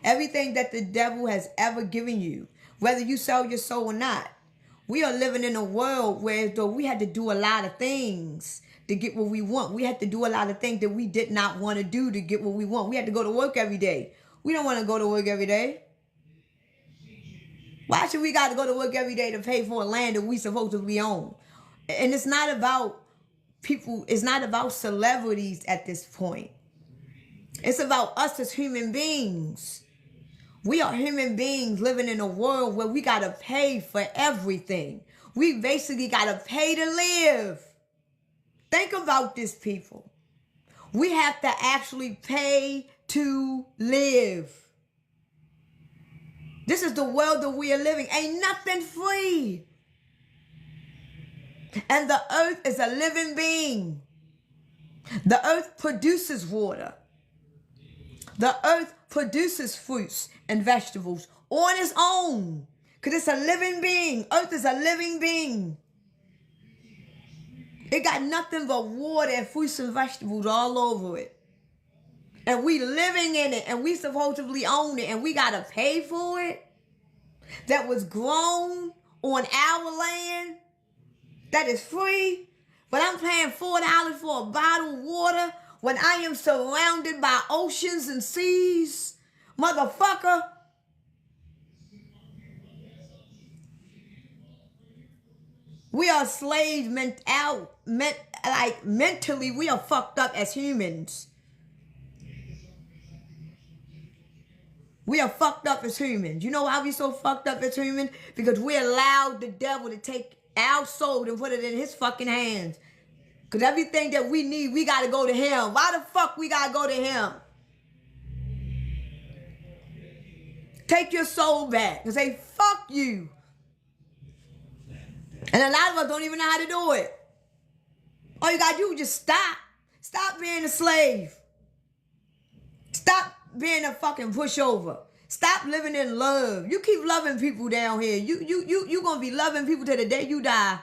Everything that the devil has ever given you, whether you sell your soul or not. We are living in a world where though we had to do a lot of things to get what we want. We had to do a lot of things that we did not want to do to get what we want. We had to go to work every day. We don't want to go to work every day. Why should we got to go to work every day to pay for a land that we supposed to be on? And it's not about people. It's not about celebrities at this point. It's about us as human beings. We are human beings living in a world where we got to pay for everything. We basically got to pay to live. Think about this, people. We have to actually pay to live. This is the world that we are living. Ain't nothing free. And the earth is a living being. The earth produces water. The earth produces fruits and vegetables on its own. Because it's a living being. Earth is a living being. It got nothing but water and fruits and vegetables all over it. And we living in it. And we supposedly own it. And we got to pay for it. That was grown on our land. That is free. But I'm paying $4 for a bottle of water when I am surrounded by oceans and seas. Motherfucker. We are slaves mentally we are fucked up as humans. We are fucked up as humans. You know why we so fucked up as humans? Because we allowed the devil to take our soul and put it in his fucking hands. Because everything that we need, we got to go to him. Why the fuck we got to go to him? Take your soul back and say, fuck you. And a lot of us don't even know how to do it. All you got to do is just stop. Stop being a slave. Stop being a fucking pushover. Stop living in love. You keep loving people down here. You gonna be loving people till the day you die.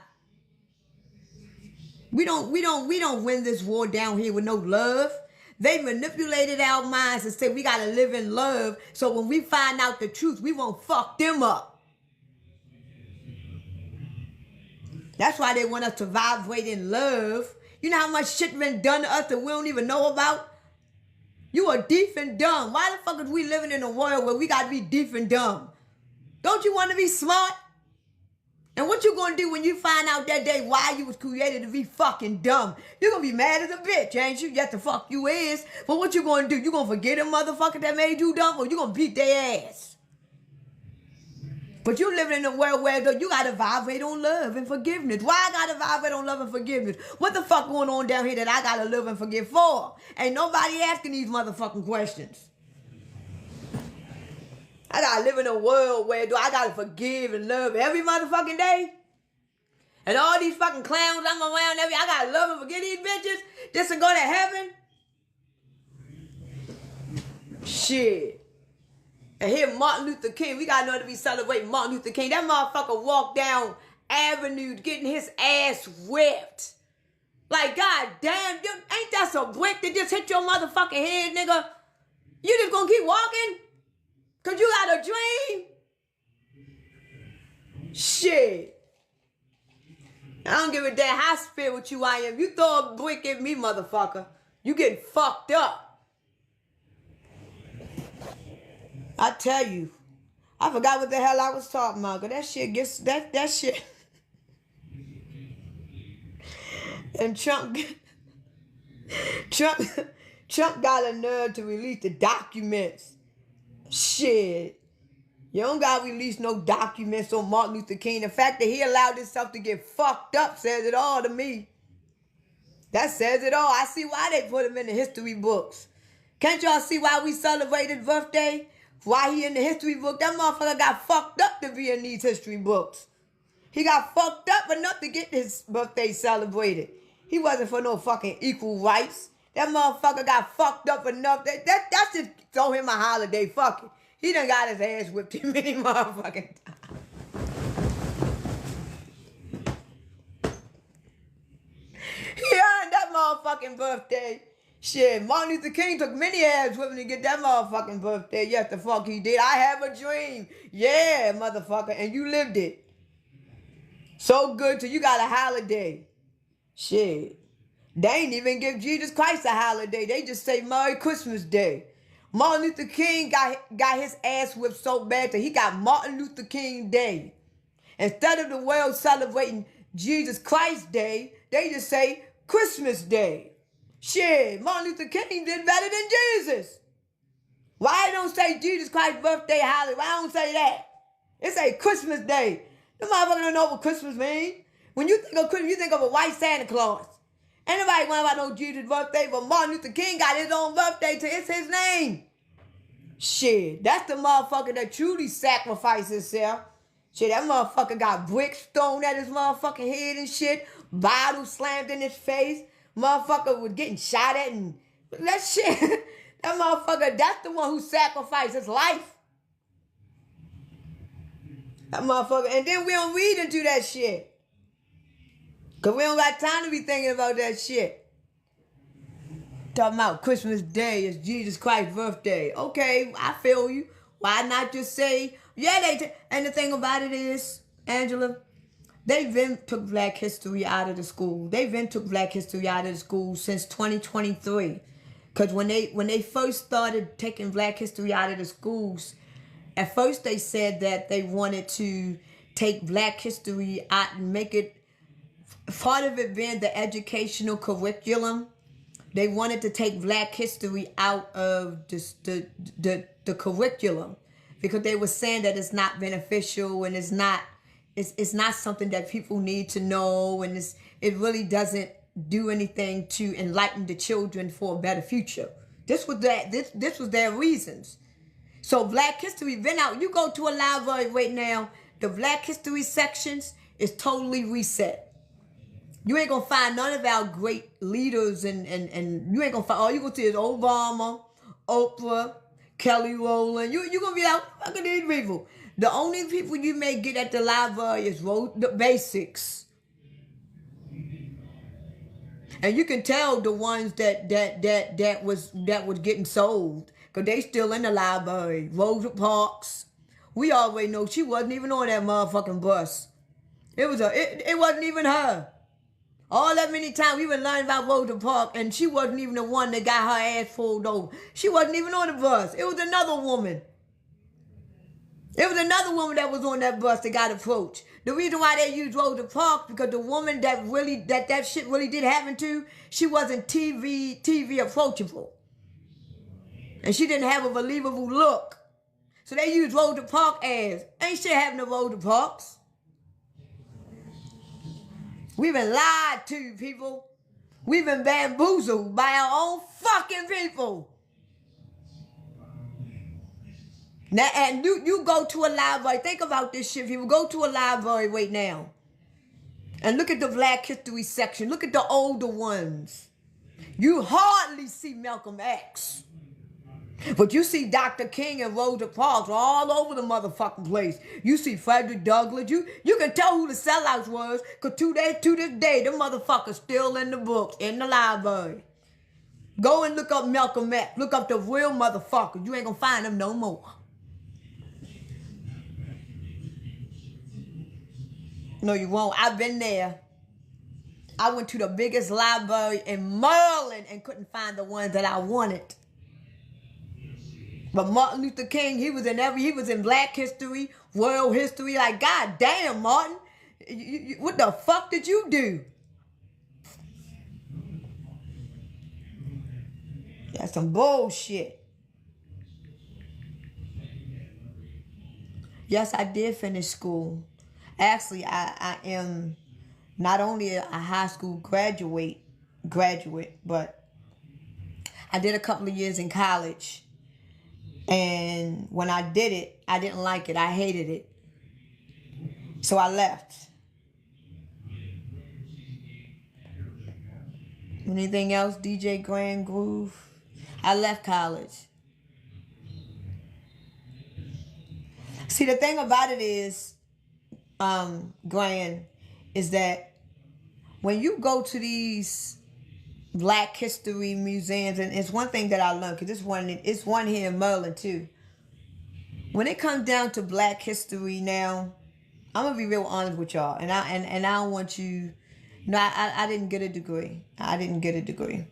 We don't win this war down here with no love. They manipulated our minds and said we gotta live in love. So when we find out the truth, we won't fuck them up. That's why they want us to vibrate in love. You know how much shit been done to us that we don't even know about? You are deaf and dumb. Why the fuck is we living in a world where we got to be deaf and dumb? Don't you want to be smart? And what you going to do when you find out that day why you was created to be fucking dumb? You're going to be mad as a bitch, ain't you? Yes, the fuck you is. But what you going to do? You going to forget a motherfucker that made you dumb, or you going to beat their ass? But you living in a world where you got to vibrate on love and forgiveness. Why I got to vibrate on love and forgiveness? What the fuck going on down here that I got to love and forgive for? Ain't nobody asking these motherfucking questions. I got to live in a world where I got to forgive and love every motherfucking day. And all these fucking clowns I'm around, I got to love and forgive these bitches just to go to heaven? Shit. And here Martin Luther King, we got to know to be celebrating Martin Luther King. That motherfucker walked down Avenue getting his ass whipped. Like, god damn, ain't that some brick that just hit your motherfucking head, nigga? You just gonna keep walking? Cause you got a dream? Shit. I don't give a damn how spiritual I am. You throw a brick at me, motherfucker, you getting fucked up. I tell you, I forgot what the hell I was talking about. Cause that shit gets that shit. And Trump got a nerve to release the documents. Shit, you don't gotta release no documents on Martin Luther King. The fact that he allowed himself to get fucked up says it all to me. That says it all. I see why they put him in the history books. Can't y'all see why we celebrate his birthday? Why he in the history book? That motherfucker got fucked up to be in these history books. He got fucked up enough to get his birthday celebrated. He wasn't for no fucking equal rights. That motherfucker got fucked up enough. That's just throw him a holiday. Fuck it. He done got his ass whipped too many motherfucking times. He earned that motherfucking birthday. Shit, Martin Luther King took many ass women to get that motherfucking birthday. Yes, the fuck he did. I have a dream. Yeah, motherfucker. And you lived it. So good till you got a holiday. Shit. They ain't even give Jesus Christ a holiday. They just say Merry Christmas Day. Martin Luther King got his ass whipped so bad that he got Martin Luther King Day. Instead of the world celebrating Jesus Christ Day, they just say Christmas Day. Shit, Martin Luther King did better than Jesus. Why don't say Jesus Christ's birthday holiday? Why don't say that? It say Christmas Day. The motherfucker don't know what Christmas means. When you think of Christmas, you think of a white Santa Claus. Ain't nobody worry about no Jesus' birthday, but Martin Luther King got his own birthday too. It's his name. Shit, that's the motherfucker that truly sacrificed himself. Shit, that motherfucker got bricks thrown at his motherfucking head and shit. Bottles slammed in his face. Motherfucker was getting shot at and that shit. That motherfucker, that's the one who sacrificed his life. That motherfucker. And then we don't read into that shit. Because we don't got time to be thinking about that shit. Talking about Christmas Day is Jesus Christ's birthday. Okay, I feel you. Why not just say, yeah, and the thing about it is, Angela, they've been took Black history out of the school. They've been took Black history out of the school since 2023. Because when they first started taking Black history out of the schools, at first they said that they wanted to take Black history out and make it, part of it being the educational curriculum. They wanted to take Black history out of the curriculum because they were saying that it's not beneficial and it's not something that people need to know, and it really doesn't do anything to enlighten the children for a better future. This was their reasons. So Black history been out. You go to a library right now, the Black history sections is totally reset. You ain't gonna find none of our great leaders and you ain't gonna find, all you gonna see is Obama, Oprah, Kelly Rowland. You gonna be like, fucking these people. The only people you may get at the library is the basics. And you can tell the ones that was getting sold, because they still in the library. Rosa Parks. We already know she wasn't even on that motherfucking bus. It wasn't even her. All that many times we been learning about Rosa Parks, and she wasn't even the one that got her ass pulled over. She wasn't even on the bus. It was another woman. It was another woman that was on that bus that got approached. The reason why they used Rosa Parks, because the woman that shit really did happen to, she wasn't TV approachable. And she didn't have a believable look. So they used Rosa Parks as, ain't shit happening to Rosa Parks. We've been lied to, people. We've been bamboozled by our own fucking people. Now, and you go to a library. Think about this shit, people. Go to a library right now. And look at the Black history section. Look at the older ones. You hardly see Malcolm X. But you see Dr. King and Rosa Parks all over the motherfucking place. You see Frederick Douglass. You can tell who the sellouts was, because to this day, the motherfucker's still in the books, in the library. Go and look up Malcolm X. Look up the real motherfuckers. You ain't gonna find them no more. No, you won't. I've been there. I went to the biggest library in Maryland and couldn't find the ones that I wanted. But Martin Luther King, he was in Black history, world history. Like, God damn, Martin, what the fuck did you do? That's some bullshit. Yes, I did finish school. Actually, I am not only a high school graduate, but I did a couple of years in college. And when I did it, I didn't like it. I hated it. So I left. Anything else, DJ Grand Groove? I left college. See, the thing about it is, Grand, is that when you go to these Black history museums, and it's one thing that I learned, because it's one here in Maryland too. When it comes down to Black history now, I'm gonna be real honest with y'all, and I don't want you. No, I didn't get a degree. I didn't get a degree.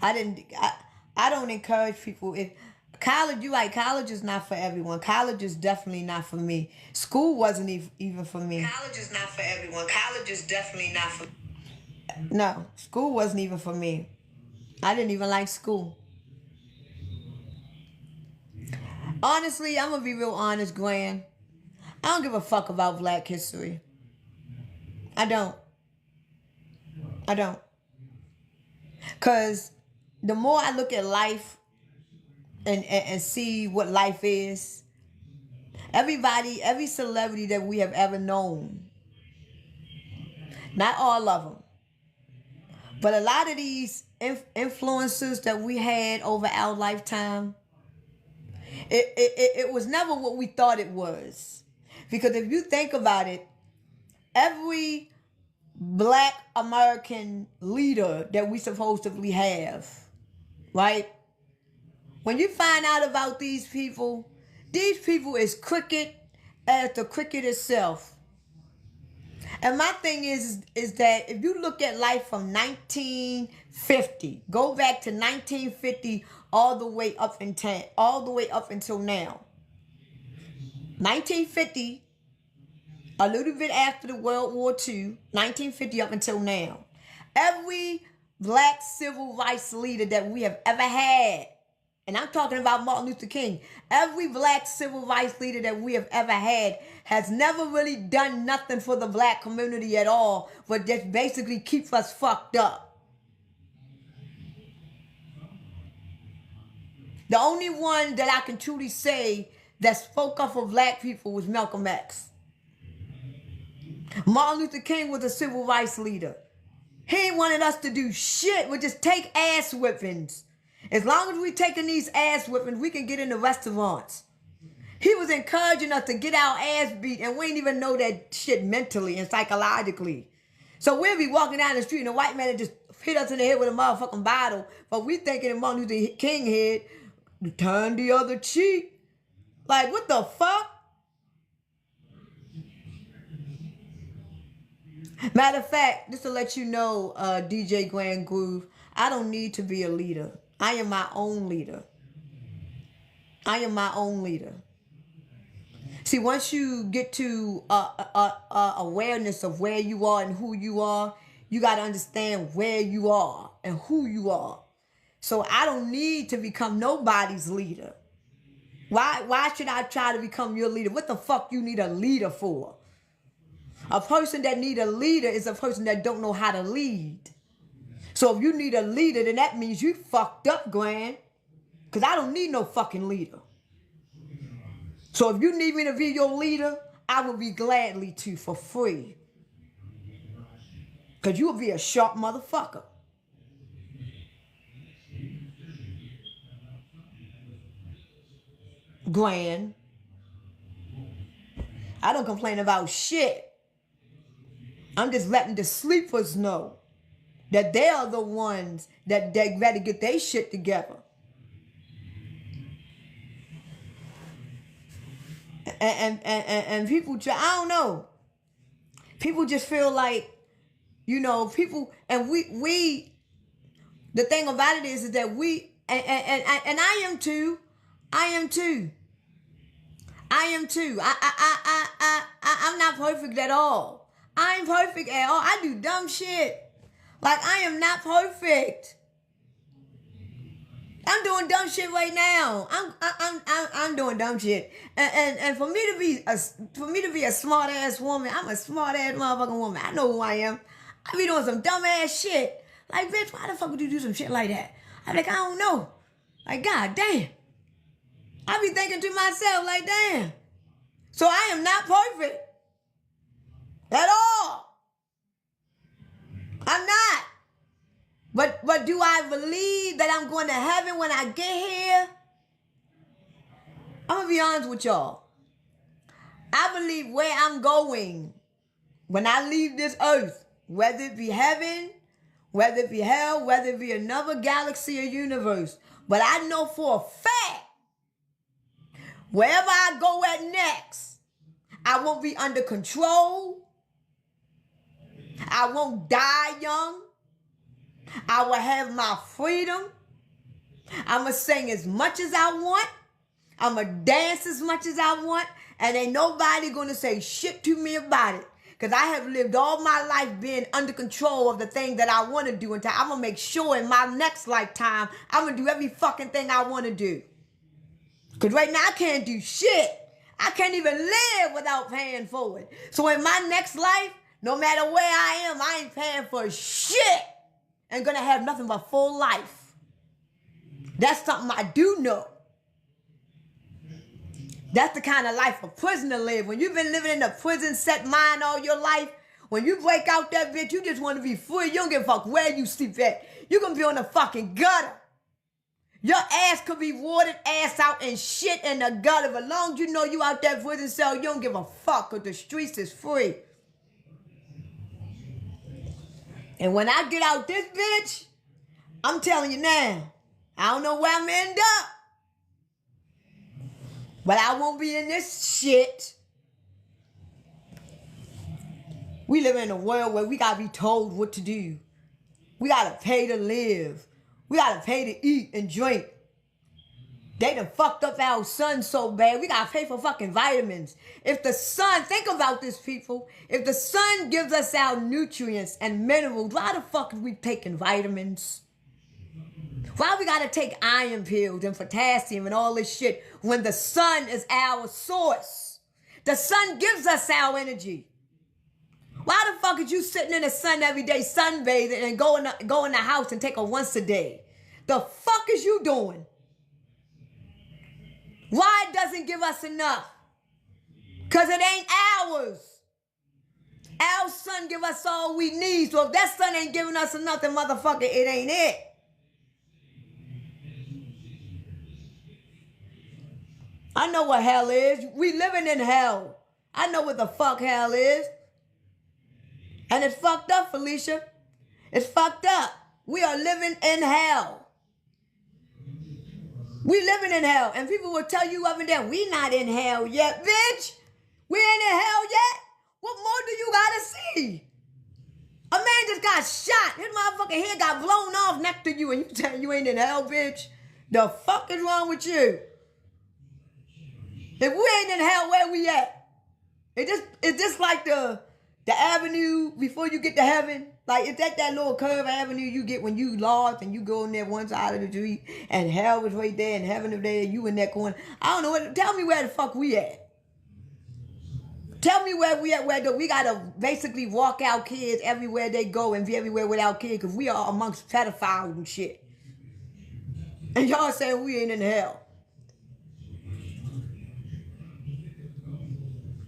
I didn't. I don't encourage people. If college, you right. College is not for everyone. College is definitely not for me. School wasn't even for me. College is not for everyone. College is definitely not for. No, school wasn't even for me. I didn't even like school. Honestly, I'm gonna be real honest, Gwen. I don't give a fuck about Black history. I don't. I don't. Cause the more I look at life and see what life is, every celebrity that we have ever known, not all of them, but a lot of these influencers that we had over our lifetime, it was never what we thought it was. Because if you think about it, every Black American leader that we supposedly have, right? When you find out about these people is cricket as the cricket itself. And my thing is that if you look at life from 1950, go back to 1950 all the way up until now. 1950, a little bit after the World War II, 1950 up until now. Every Black civil rights leader that we have ever had, and I'm talking about Martin Luther King, every Black civil rights leader that we have ever had has never really done nothing for the Black community at all, but just basically keep us fucked up. The only one that I can truly say that spoke up for Black people was Malcolm X. Martin Luther King was a civil rights leader. He ain't wanted us to do shit. We just take ass whippings. As long as we taking these ass whippings, we can get in the restaurants. He was encouraging us to get our ass beat, and we ain't even know that shit mentally and psychologically. So we'll be walking down the street and a white man just hit us in the head with a motherfucking bottle, but we thinking in Martin Luther King head, turn the other cheek. Like, what the fuck? Matter of fact, just to let you know, DJ Grand Groove, I don't need to be a leader. I am my own leader. I am my own leader. See, once you get to awareness of where you are and who you are, you got to understand where you are and who you are. So I don't need to become nobody's leader. Why should I try to become your leader? What the fuck you need a leader for? A person that need a leader is a person that don't know how to lead. So if you need a leader, then that means you fucked up, Gwen. Because I don't need no fucking leader. So if you need me to be your leader, I will be gladly to for free. Because you will be a sharp motherfucker. Gwen. I don't complain about shit. I'm just letting the sleepers know that they are the ones that they better get their shit together. And people, I don't know. People just feel like, you know, people, and we, the thing about it is that we, and I am too. I am too. I'm not perfect at all. I ain't perfect at all. I do dumb shit. Like, I am not perfect. I'm doing dumb shit right now. I'm doing dumb shit. And for me to be a smart ass woman, I'm a smart ass motherfucking woman. I know who I am. I be doing some dumb ass shit. Like, bitch, why the fuck would you do some shit like that? I'm like, I don't know. Like, god damn. I be thinking to myself, like, damn. So I am not perfect. At all. I'm not. But do I believe that I'm going to heaven when I get here? I'm going to be honest with y'all. I believe where I'm going when I leave this earth, whether it be heaven, whether it be hell, whether it be another galaxy or universe. But I know for a fact, wherever I go at next, I won't be under control. I won't die young. I will have my freedom. I'm going to sing as much as I want. I'm going to dance as much as I want. And ain't nobody going to say shit to me about it. Because I have lived all my life being under control of the thing that I want to do. And I'm going to make sure in my next lifetime, I'm going to do every fucking thing I want to do. Because right now I can't do shit. I can't even live without paying for it. So in my next life, no matter where I am, I ain't paying for shit. And going to have nothing but full life. That's something I do know. That's the kind of life a prisoner live. When you've been living in a prison set mind all your life, when you break out that bitch, you just want to be free. You don't give a fuck where you sleep at. You're going to be on the fucking gutter. Your ass could be watered ass out and shit in the gutter. But as long as you know you out that prison cell, you don't give a fuck because the streets is free. And when I get out this bitch, I'm telling you now, I don't know where I'm going to end up. But I won't be in this shit. We live in a world where we got to be told what to do. We got to pay to live. We got to pay to eat and drink. They done fucked up our sun so bad. We got to pay for fucking vitamins. If the sun, think about this, people. If the sun gives us our nutrients and minerals, why the fuck are we taking vitamins? Why we gotta take iron pills and potassium and all this shit when the sun is our source? The sun gives us our energy. Why the fuck is you sitting in the sun every day sunbathing and go in the house and take a once a day? The fuck is you doing? Why it doesn't give us enough? Because it ain't ours. Our sun give us all we need. So if that sun ain't giving us enough, then motherfucker, it ain't it. I know what hell is. We living in hell. I know what the fuck hell is. And it's fucked up, Felicia. It's fucked up. We are living in hell. We living in hell. And people will tell you up and down, we not in hell yet, bitch. We ain't in hell yet. What more do you gotta see? A man just got shot. His motherfucking head got blown off next to you and you tell you ain't in hell, bitch. The fuck is wrong with you? If we ain't in hell, where we at? It's just like the avenue before you get to heaven. Like, it's that little curve avenue you get when you lost and you go in there one side of the street and hell is right there and heaven is there and you in that corner. I don't know. Tell me where the fuck we at. Tell me where we at. Where we got to basically walk our kids everywhere they go and be everywhere with our kids because we are amongst pedophiles and shit. And y'all saying we ain't in hell.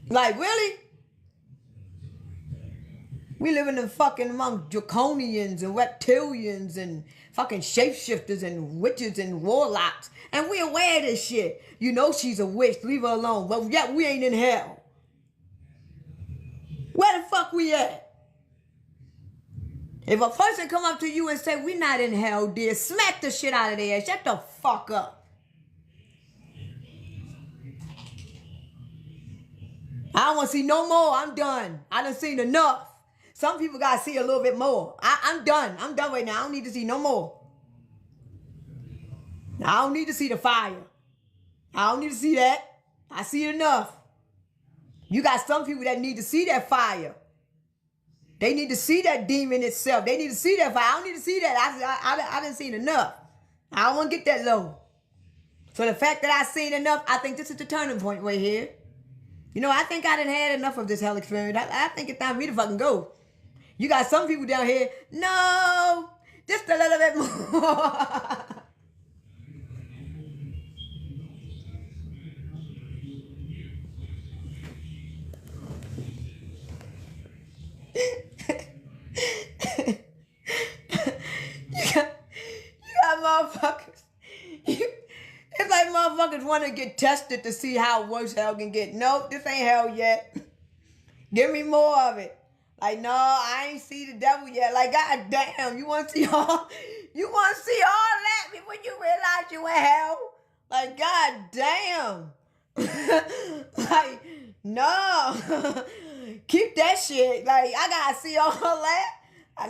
Like, really? We living in fucking among draconians and reptilians and fucking shapeshifters and witches and warlocks. And we aware of this shit. You know she's a witch. Leave her alone. But yet we ain't in hell. Where the fuck we at? If a person come up to you and say, we not in hell, dear, smack the shit out of their ass. Shut the fuck up. I don't want to see no more. I'm done. I done seen enough. Some people got to see a little bit more. I'm done. I'm done right now. I don't need to see no more. I don't need to see the fire. I don't need to see that. I see enough. You got some people that need to see that fire. They need to see that demon itself. They need to see that fire. I don't need to see that. I done seen enough. I don't want to get that low. So the fact that I seen enough, I think this is the turning point right here. You know, I think I done had enough of this hell experience. I think it's time for me to fucking go. You got some people down here, no, just a little bit more. you got motherfuckers. It's like motherfuckers want to get tested to see how worse hell can get. Nope, this ain't hell yet. Give me more of it. Like, no, I ain't see the devil yet. Like, god damn, you want to see all that before you realize you in hell? Like, god damn. Like, no. Keep that shit. Like, I gotta see all that.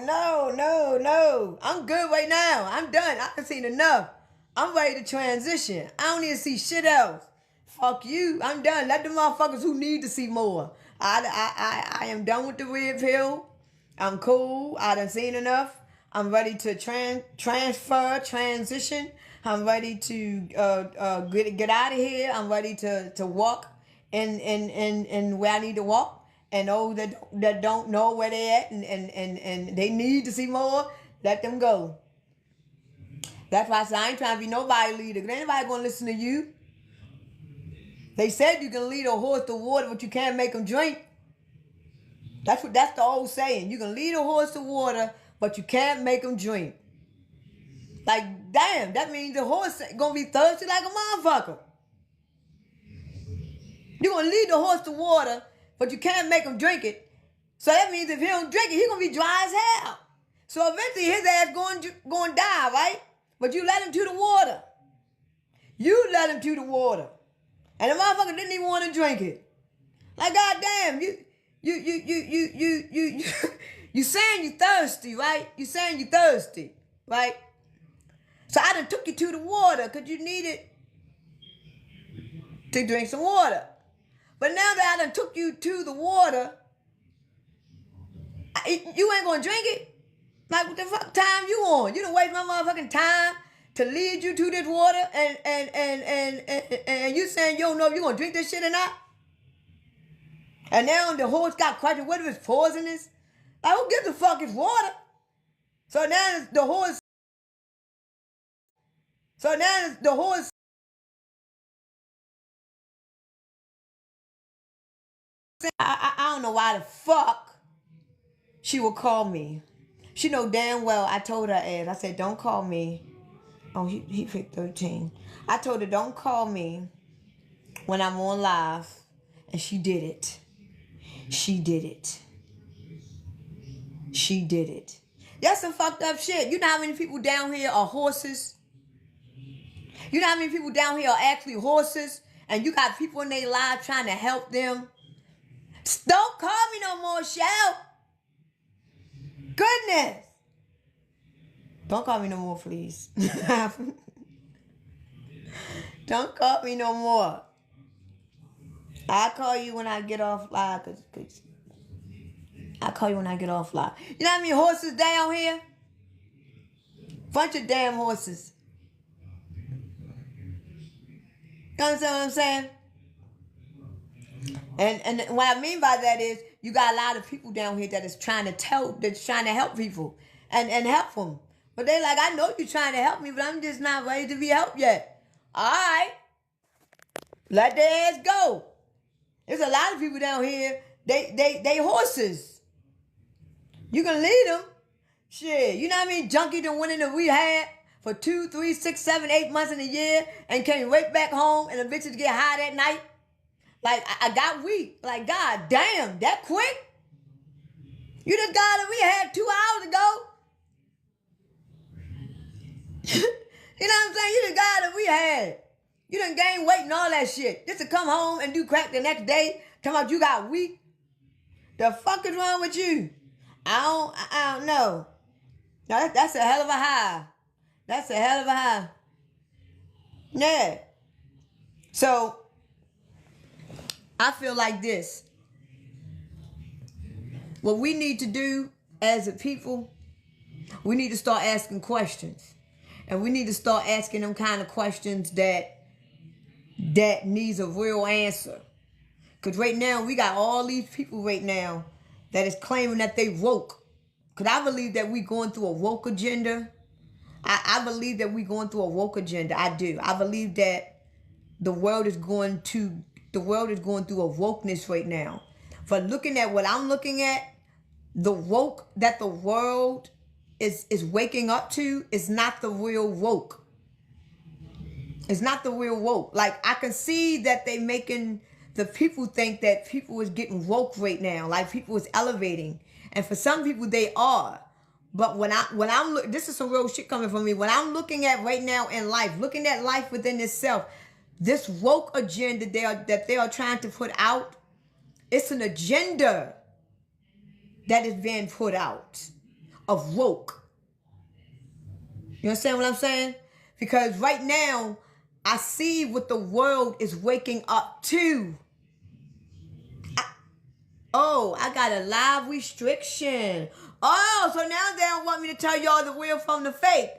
No. I'm good right now. I'm done. I've seen enough. I'm ready to transition. I don't need to see shit else. Fuck you. I'm done. Let the motherfuckers who need to see more. I am done with the red pill. I'm cool. I done seen enough. I'm ready to transition. I'm ready to get out of here. I'm ready to walk in where I need to walk. And those that don't know where they at and they need to see more, let them go. That's why I said I ain't trying to be nobody leader. Ain't nobody gonna listen to you. They said you can lead a horse to water, but you can't make them drink. That's the old saying. You can lead a horse to water, but you can't make them drink. Like, damn, that means the horse gonna be thirsty like a motherfucker. You're gonna lead the horse to water, but you can't make him drink it. So that means if he don't drink it, he's gonna be dry as hell. So eventually his ass going to die, right? But you let him to the water. You let him to the water. And the motherfucker didn't even want to drink it. Like, goddamn, you saying you thirsty, right? You saying you thirsty, right? So I done took you to the water because you needed to drink some water. But now that I done took you to the water, you ain't gonna drink it? Like, what the fuck time you on? You done waste my motherfucking time to lead you to this water and you saying you don't know if you gonna drink this shit or not? And now the horse got questioned, what if it's poisonous? Like, who gives a fuck? It's water. So now the horse I don't know why the fuck she would call me. She know damn well I told her ass. I said, don't call me. Oh, he picked 13. I told her, don't call me when I'm on live. And she did it. She did it. She did it. That's some fucked up shit. You know how many people down here are horses? You know how many people down here are actually horses? And you got people in their lives trying to help them? Don't call me no more, Shell. Goodness. Don't call me no more, please. Don't call me no more. I'll call you when I get off live. I'll call you when I get off live. You know how many horses down here? Bunch of damn horses. You understand what I'm saying? And what I mean by that is you got a lot of people down here that's trying to help people and help them. But they like, I know you're trying to help me, but I'm just not ready to be helped yet. All right. Let their ass go. There's a lot of people down here, they horses. You can lead them. Shit, you know what I mean? Junkie done went into rehab for 2, 3, 6, 7, 8 months in a year and came right back home and eventually get high that night. Like, I got weak. Like, god damn, that quick? You just got out of rehab 2 hours ago. You know what I'm saying? You just got out of rehab. You done gained weight and all that shit. Just to come home and do crack the next day, talking about you got weak. The fuck is wrong with you? I don't know. Now, that's a hell of a high. That's a hell of a high. Yeah. So, I feel like this. What we need to do as a people, we need to start asking questions. And we need to start asking them kind of questions that needs a real answer. Because right now, we got all these people right now that is claiming that they woke. Because I believe that we going through a woke agenda. I believe that we going through a woke agenda. I do. I believe that the world is going through a wokeness right now. But looking at what I'm looking at, the woke that the world is waking up to is not the real woke. It's not the real woke. Like, I can see that they making the people think that people is getting woke right now. Like, people is elevating. And for some people, they are. But when I'm this is some real shit coming from me. When I'm looking at right now in life, looking at life within itself, this woke agenda that they are trying to put out, it's an agenda that is being put out of woke. You understand what I'm saying? Because right now, I see what the world is waking up to. I got a live restriction. Oh, so now they don't want me to tell y'all the real from the fake.